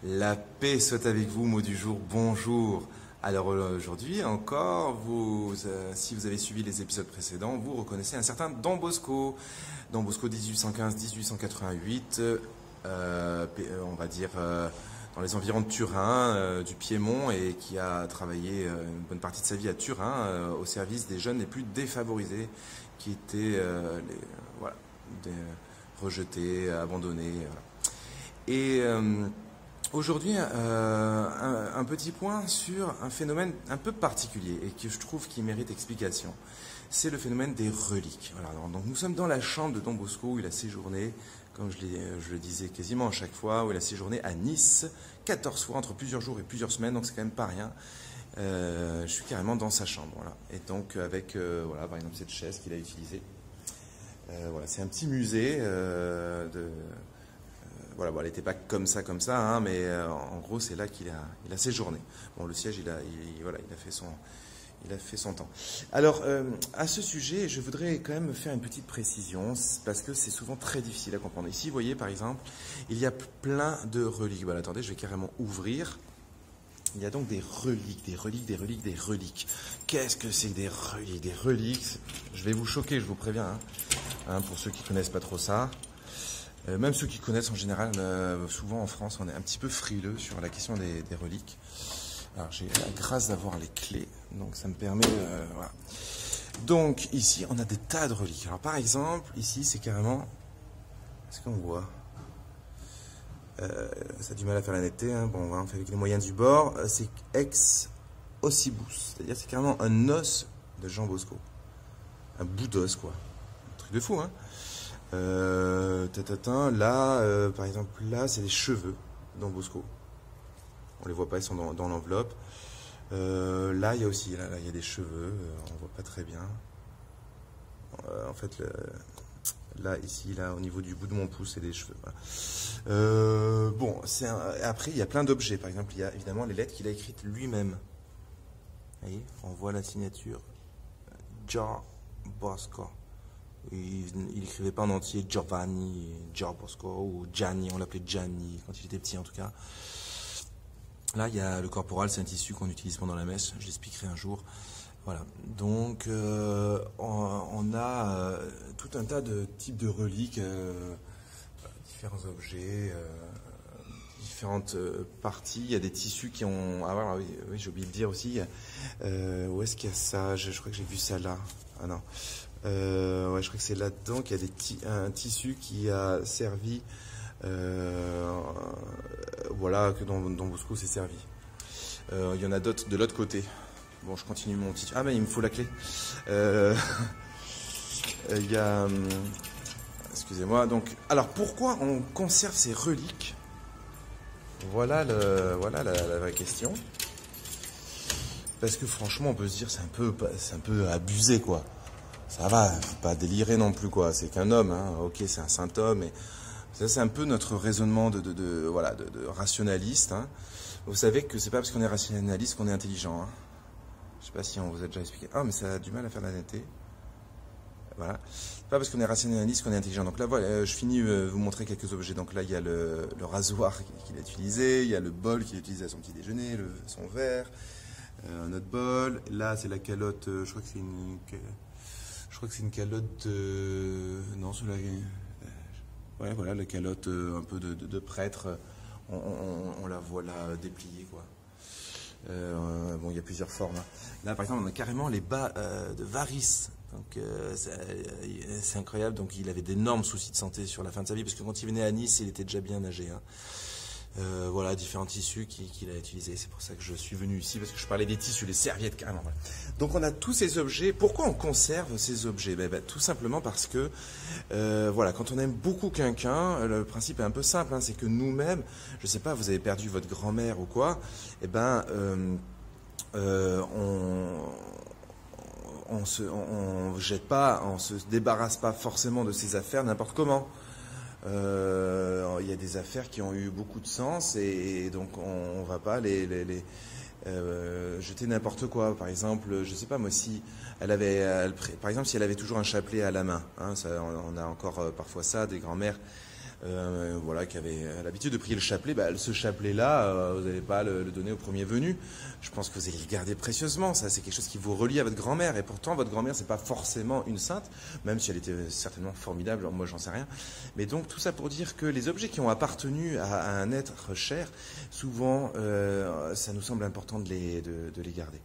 La paix soit avec vous, mot du jour, bonjour. Alors aujourd'hui encore, si vous avez suivi les épisodes précédents, vous reconnaissez un certain Don Bosco. Don Bosco 1815-1888, on va dire dans les environs de Turin, du Piémont, et qui a travaillé une bonne partie de sa vie à Turin au service des jeunes les plus défavorisés, qui étaient voilà, rejetés, abandonnés. Voilà. Et aujourd'hui, un petit point sur un phénomène un peu particulier et que je trouve qui mérite explication. C'est le phénomène des reliques. Voilà, donc nous sommes dans la chambre de Don Bosco où il a séjourné, comme je le disais quasiment à chaque fois, où il a séjourné à Nice 14 fois entre plusieurs jours et plusieurs semaines, donc c'est quand même pas rien. Je suis carrément dans sa chambre, voilà. Et donc avec, voilà, par exemple cette chaise qu'il a utilisée. Voilà, c'est un petit musée voilà, bon, elle n'était pas comme ça, hein, mais en gros, c'est là qu'il a séjourné. Bon, le siège, voilà, il a fait son temps. Alors, à ce sujet, je voudrais quand même faire une petite précision, parce que c'est souvent très difficile à comprendre. Ici, vous voyez, par exemple, il y a plein de reliques. Voilà, attendez, je vais carrément ouvrir. Il y a donc des reliques. Qu'est-ce que c'est que des reliques? Des reliques, je vais vous choquer, je vous préviens, hein, pour ceux qui ne connaissent pas trop ça. Même ceux qui connaissent en général, souvent en France, on est un petit peu frileux sur la question des reliques. Alors j'ai la grâce d'avoir les clés, donc ça me permet... voilà. Donc ici, on a des tas de reliques. Alors par exemple, ici c'est carrément... Est-ce qu'on voit ça a du mal à faire la netteté, hein. Bon, on fait avec les moyens du bord. C'est ex ossibus, c'est-à-dire c'est carrément un os de Jean Bosco. Un bout d'os, quoi. Un truc de fou, hein. Là, par exemple, là, c'est les cheveux Don Bosco. On les voit pas, ils sont dans l'enveloppe. Là, il y a aussi, là, il y a des cheveux. On voit pas très bien. En fait, là, ici, là, au niveau du bout de mon pouce, c'est des cheveux. Voilà. Bon, après, il y a plein d'objets. Par exemple, il y a évidemment les lettres qu'il a écrites lui-même. Vous voyez, on voit la signature Jean Bosco. Il écrivait pas en entier Giovanni, Bosco ou Gianni, on l'appelait Gianni quand il était petit en tout cas. Là, il y a le corporal, c'est un tissu qu'on utilise pendant la messe, je l'expliquerai un jour. Voilà, donc on a tout un tas de types de reliques, différents objets, différentes parties. Il y a des tissus qui ont... Ah voilà, oui, j'ai oublié de dire aussi, où est-ce qu'il y a ça? Je crois que j'ai vu ça là. Ah non. Ouais, je crois que c'est là-dedans qu'il y a un tissu qui a servi, voilà, que Don Bosco s'est servi. Il y en a d'autres de l'autre côté. Bon, je continue mon tissu. Ah, mais il me faut la clé. Il y a... excusez-moi. Donc, alors, pourquoi on conserve ces reliques? Voilà la vraie question. Parce que franchement, on peut se dire c'est un peu abusé, quoi. Ça va, faut pas délirer non plus, quoi. C'est qu'un homme, hein. Ok, c'est un saint homme. Et ça, c'est un peu notre raisonnement de rationaliste, hein. Vous savez que c'est pas parce qu'on est rationaliste qu'on est intelligent, hein. Je sais pas si on vous a déjà expliqué. Ah, mais ça a du mal à faire la netteté. Voilà. C'est pas parce qu'on est rationaliste qu'on est intelligent. Donc là, voilà, je finis vous montrer quelques objets. Donc là, il y a le rasoir qu'il a utilisé, il y a le bol qu'il a utilisé à son petit déjeuner, son verre, un autre bol. Là, c'est la calotte. Je crois que c'est une calotte de... Non, cela... ouais, voilà, la calotte un peu de prêtre. On la voit là dépliée, quoi. Bon, il y a plusieurs formes, hein. Là, par exemple, on a carrément les bas de varices. Donc, c'est incroyable. Donc, il avait d'énormes soucis de santé sur la fin de sa vie, parce que quand il venait à Nice, il était déjà bien âgé, hein. Voilà, différents tissus qu'il a utilisés. C'est pour ça que je suis venu ici, parce que je parlais des tissus, les serviettes carrément. Voilà. Donc on a tous ces objets. Pourquoi on conserve ces objets? Tout simplement parce que, voilà, quand on aime beaucoup quelqu'un, le principe est un peu simple, hein, c'est que nous-mêmes, je sais pas, vous avez perdu votre grand-mère ou quoi, et ben, on jette pas, on se débarrasse pas forcément de ses affaires n'importe comment. Il y a des affaires qui ont eu beaucoup de sens et donc on va pas jeter n'importe quoi. Par exemple, je sais pas moi, si elle avait, par exemple, si elle avait toujours un chapelet à la main, hein, ça, on a encore parfois ça, des grands-mères voilà, qui avait l'habitude de prier le chapelet, bah, ce chapelet-là, vous n'allez pas le donner au premier venu. Je pense que vous allez le garder précieusement. Ça, c'est quelque chose qui vous relie à votre grand-mère. Et pourtant, votre grand-mère, c'est pas forcément une sainte, même si elle était certainement formidable. Alors, moi, j'en sais rien. Mais donc, tout ça pour dire que les objets qui ont appartenu à un être cher, souvent, ça nous semble important de les garder.